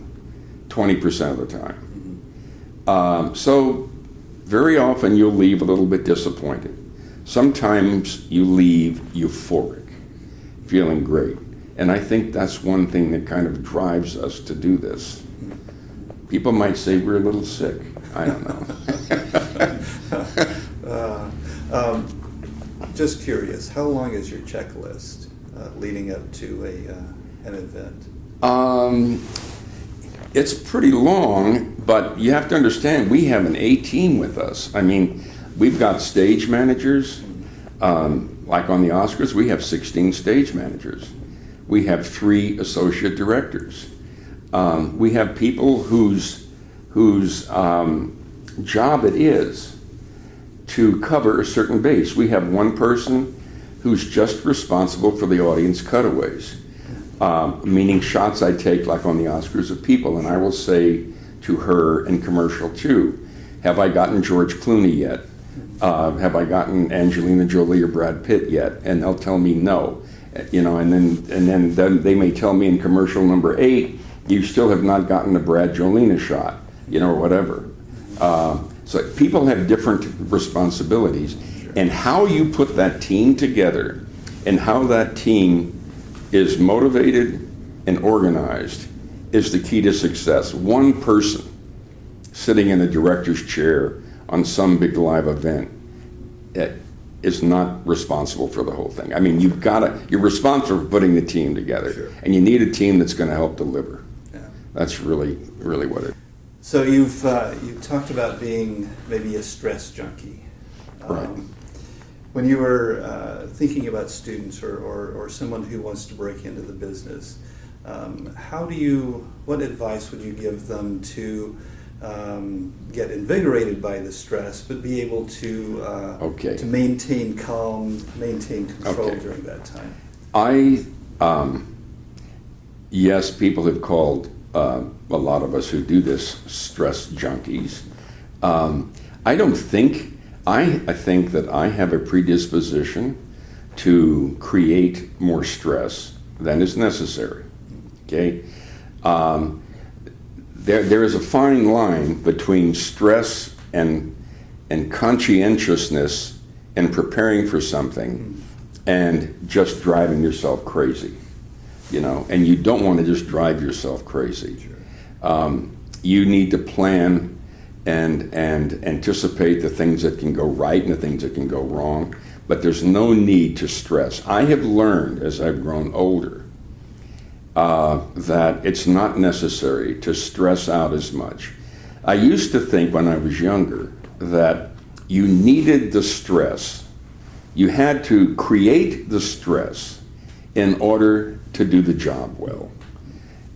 20% of the time. So very often you'll leave a little bit disappointed. Sometimes you leave euphoric, feeling great. And I think that's one thing that kind of drives us to do this. People might say we're a little sick. I don't know. Just curious, how long is your checklist leading up to an event? It's pretty long, but you have to understand, we have an A team with us. I mean, we've got stage managers. Like on the Oscars, we have 16 stage managers. We have 3 associate directors. We have people whose job it is to cover a certain base. We have one person who's just responsible for the audience cutaways. Meaning shots I take, like on the Oscars, of people, and I will say to her in commercial too, have I gotten George Clooney yet? Have I gotten Angelina Jolie or Brad Pitt yet? And they'll tell me no. And then they may tell me in commercial number 8, you still have not gotten a Brad Jolina shot, or whatever. So people have different responsibilities, and how you put that team together and how that team is motivated and organized is the key to success. One person sitting in a director's chair on some big live event is not responsible for the whole thing. I mean, you're responsible for putting the team together. Sure. And you need a team that's going to help deliver. Yeah. That's really, really what it is. So you've talked about being maybe a stress junkie. Right. When you were thinking about students or someone who wants to break into the business, what advice would you give them to get invigorated by the stress, but be able to maintain calm, maintain control during that time? Yes, people have called a lot of us who do this stress junkies. I think that I have a predisposition to create more stress than is necessary. Okay, there is a fine line between stress and conscientiousness and preparing for something, and just driving yourself crazy. And you don't want to just drive yourself crazy. Sure. You need to plan and anticipate the things that can go right and the things that can go wrong, but there's no need to stress. I have learned as I've grown older that it's not necessary to stress out as much. I used to think when I was younger that you needed the stress you had to create the stress in order to do the job well.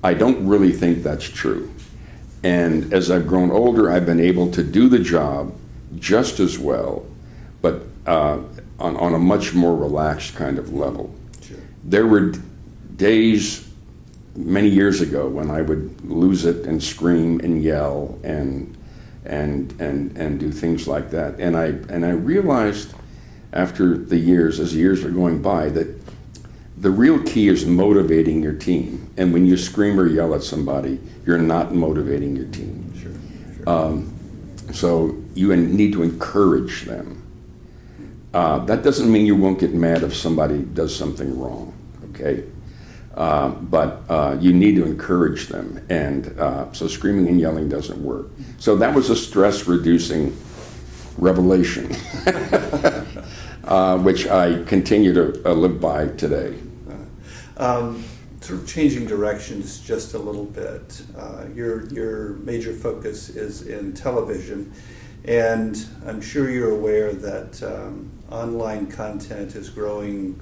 I don't really think that's true. And as I've grown older, I've been able to do the job just as well, but on a much more relaxed kind of level. Sure. There were days many years ago when I would lose it and scream and yell and do things like that. And I realized after the years, as the years were going by, that the real key is motivating your team. And when you scream or yell at somebody, you're not motivating your team. Sure. So you need to encourage them. That doesn't mean you won't get mad if somebody does something wrong, okay? But you need to encourage them, and so screaming and yelling doesn't work. So that was a stress-reducing revelation, which I continue to live by today. Sort of changing directions just a little bit. Your major focus is in television, and I'm sure you're aware that online content is growing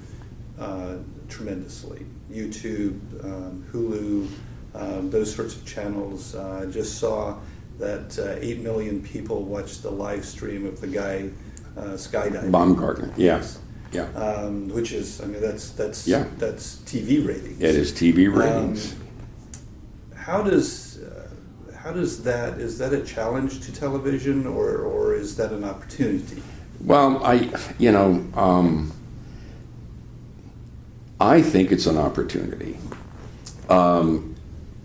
tremendously. YouTube, Hulu, those sorts of channels. I just saw that 8 million people watched the live stream of the guy skydiving. Baumgartner, yes. Yeah. Which is, I mean, that's TV ratings. It is TV ratings. How does that, is that a challenge to television, or is that an opportunity? Well, I think it's an opportunity.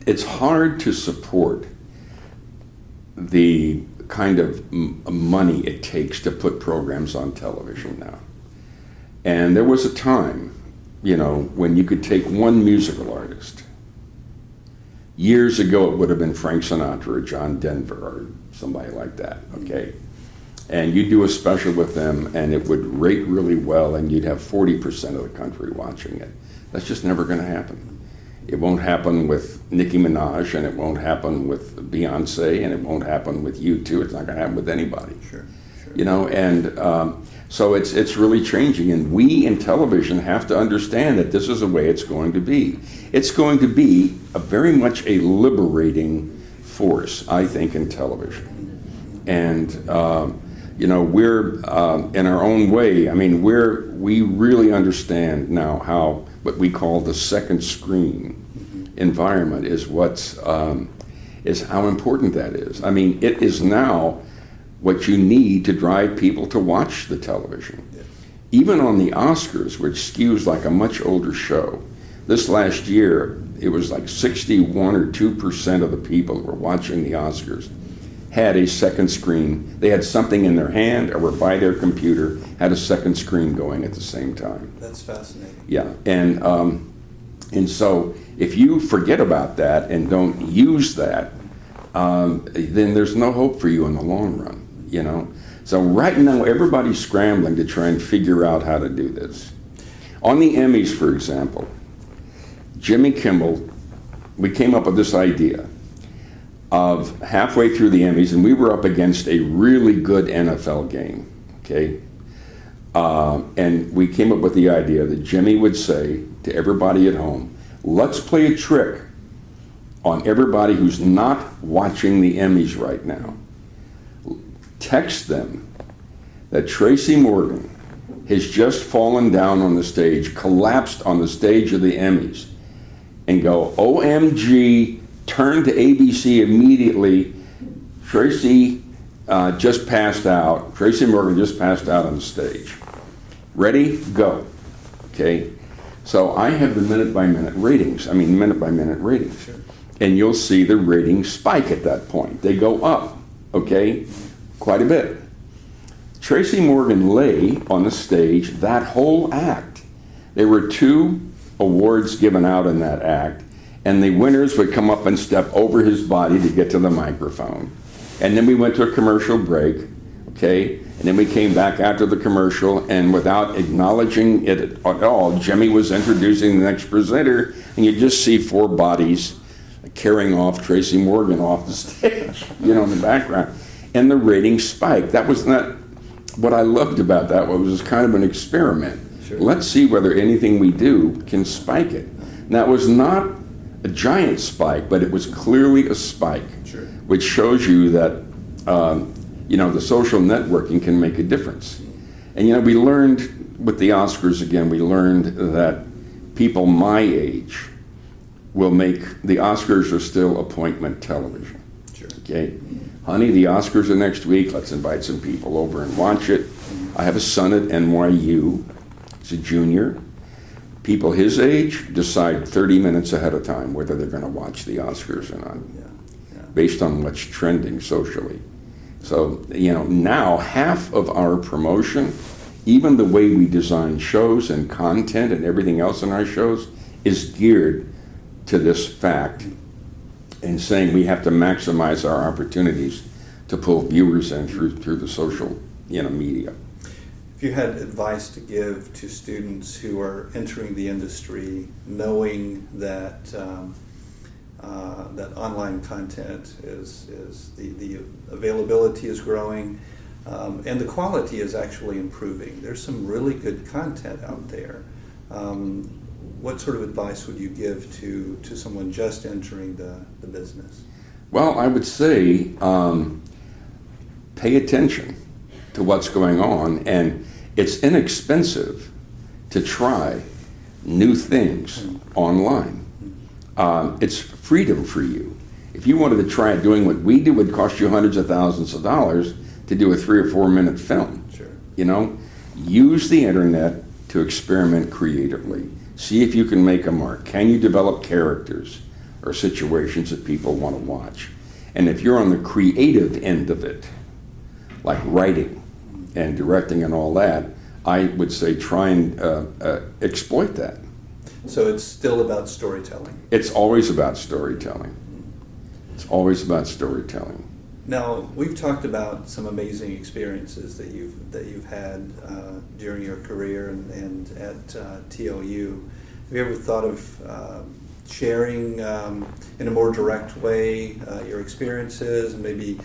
It's hard to support the kind of money it takes to put programs on television now. And there was a time, when you could take one musical artist. Years ago, it would have been Frank Sinatra or John Denver or somebody like that, okay? And you do a special with them, and it would rate really well, and you'd have 40% of the country watching it. That's just never going to happen. It won't happen with Nicki Minaj, and it won't happen with Beyonce, and it won't happen with U2. It's not going to happen with anybody. Sure. So it's really changing, and we in television have to understand that this is the way it's going to be. It's going to be very much a liberating force, I think, in television. And we're in our own way. I mean, we really understand now how what we call the second screen environment is how important that is. I mean, it is now what you need to drive people to watch the television. Yes. Even on the Oscars, which skews like a much older show, this last year it was like 61 or 2% of the people who were watching the Oscars had a second screen. They had something in their hand or were by their computer, had a second screen going at the same time. That's fascinating. Yeah, and so if you forget about that and don't use that, then there's no hope for you in the long run, So right now, everybody's scrambling to try and figure out how to do this. On the Emmys, for example, Jimmy Kimmel, we came up with this idea of halfway through the Emmys, and we were up against a really good NFL game, okay? And we came up with the idea that Jimmy would say to everybody at home, let's play a trick on everybody who's not watching the Emmys right now. Text them that Tracy Morgan has just fallen down on the stage, collapsed on the stage of the Emmys, and go, OMG, turn to ABC immediately. Tracy just passed out. Tracy Morgan just passed out on the stage. Ready? Go. Okay? So I have the minute-by-minute ratings. Sure. And you'll see the ratings spike at that point. They go up, okay? Quite a bit. Tracy Morgan lay on the stage that whole act. There were 2 awards given out in that act, and the winners would come up and step over his body to get to the microphone. And then we went to a commercial break, okay? And then we came back after the commercial, and without acknowledging it at all, Jimmy was introducing the next presenter, and you just see 4 bodies carrying off Tracy Morgan off the stage, in the background. And the ratings spiked. That was not what I loved about that was kind of an experiment. Sure. Let's see whether anything we do can spike it. Now, it was not a giant spike, but it was clearly a spike, Sure. which shows you that the social networking can make a difference. And we learned with the Oscars again, we learned that people my age will make the Oscars are still appointment television. Sure. Okay, honey, the Oscars are next week. Let's invite some people over and watch it. I have a son at NYU. He's a junior. People his age decide 30 minutes ahead of time whether they're going to watch the Oscars or not, based on what's trending socially. So, now half of our promotion, even the way we design shows and content and everything else in our shows, is geared to this fact and saying we have to maximize our opportunities to pull viewers in through the social media. If you had advice to give to students who are entering the industry, knowing that that online content is the availability is growing, and the quality is actually improving. There's some really good content out there. What sort of advice would you give to someone just entering the business? Well, I would say pay attention to what's going on, and it's inexpensive to try new things online. It's freedom for you. If you wanted to try doing what we do, it would cost you hundreds of thousands of dollars to do a 3 or 4 minute film. Sure. Use the internet to experiment creatively. See if you can make a mark. Can you develop characters or situations that people want to watch? And if you're on the creative end of it, like writing and directing and all that, I would say try and exploit that. So it's still about storytelling. It's always about storytelling. It's always about storytelling. Now, we've talked about some amazing experiences that you've had during your career and at TLU. Have you ever thought of sharing in a more direct way your experiences and maybe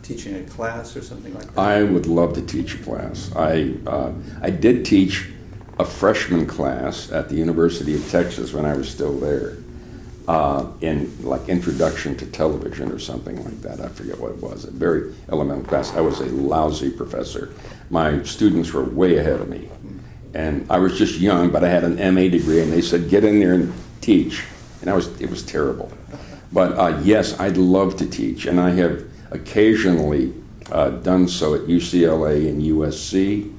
teaching a class or something like that? I would love to teach a class. I did teach a freshman class at the University of Texas when I was still there. In like introduction to television or something like that. I forget what it was. A very elemental class. I was a lousy professor. My students were way ahead of me. And I was just young, but I had an MA degree, and they said, get in there and teach. And it was terrible. But yes, I'd love to teach. And I have occasionally done so at UCLA and USC.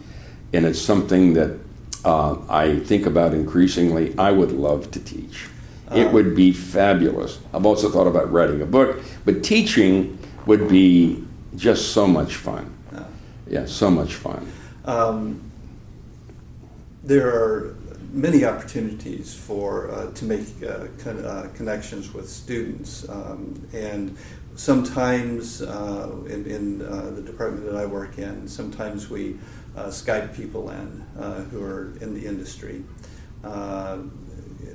And it's something that I think about increasingly. I would love to teach. It would be fabulous. I've also thought about writing a book, but teaching would be just so much fun. Yeah, so much fun. There are many opportunities to make connections with students, and sometimes in the department that I work in, sometimes we Skype people in who are in the industry.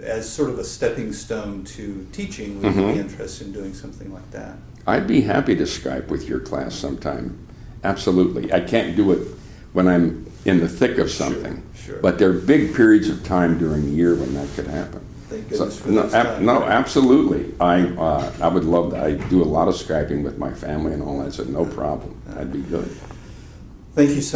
As sort of a stepping stone to teaching, would you be interested in doing something like that? I'd be happy to Skype with your class sometime. Absolutely. I can't do it when I'm in the thick of something. Sure. But there are big periods of time during the year when that could happen. Thank goodness for this time. No, absolutely. I would love that. I do a lot of Skyping with my family and all that, so no problem. That'd be good. Thank you so